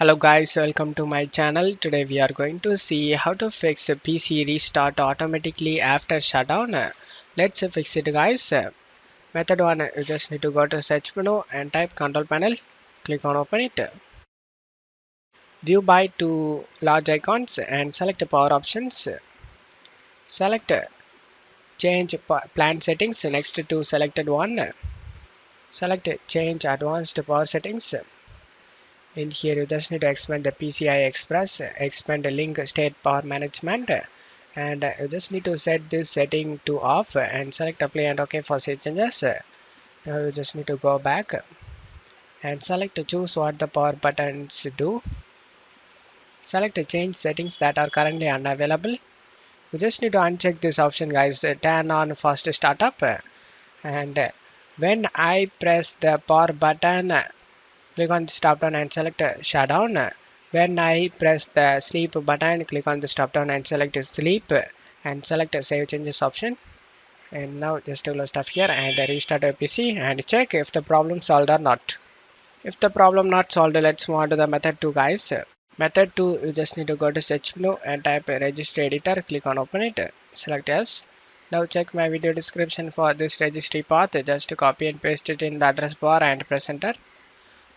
Hello guys, welcome to my channel. Today we are going to see how to fix a PC restart automatically after shutdown. Let's fix it guys. Method 1, you just need to go to search menu and type control panel. Click on open it. View by two large icons and select power options. Select change plan settings next to selected one. Select change advanced power settings. In here you just need to expand the PCI Express, expand the link state power management, and you just need to set this setting to off and select apply and OK for save changes. Now you just need to go back and select to choose what the power buttons do. Select the change settings that are currently unavailable. You just need to uncheck this option guys, turn on fast startup, and when I press the power button, click on the stop down and select shutdown. When I press the sleep button, click on the stop down and select sleep and select save changes option. And now just close stuff here and restart your PC and check if the problem solved or not. If the problem not solved, let's move on to the method 2 guys. Method 2, you just need to go to search menu and type registry editor, click on open it, select yes. Now check my video description for this registry path, just copy and paste it in the address bar and press enter.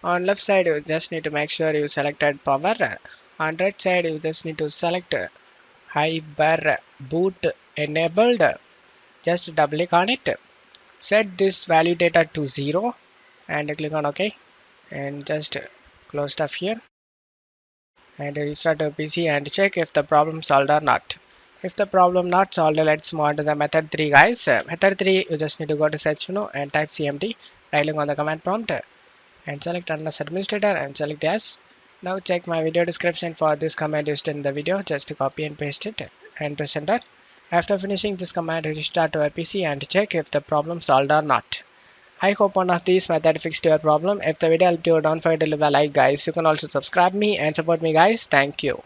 On left side you just need to make sure you selected power. On right side you just need to select hyper boot enabled. Just double click on it. Set this value data to 0 and click on OK and just close stuff here and restart your PC and check if the problem solved or not. If the problem not solved, let's move on to the method 3 guys. Method 3, you just need to go to search menu and type cmd, right click on the command prompt and select run as administrator and select yes. Now check my video description for this command used in the video, just copy and paste it and press enter. After finishing this command, restart your PC and check if the problem solved or not. I hope one of these methods fixed your problem. If the video helped you, don't forget to leave a like guys. You can also subscribe me and support me guys. Thank you.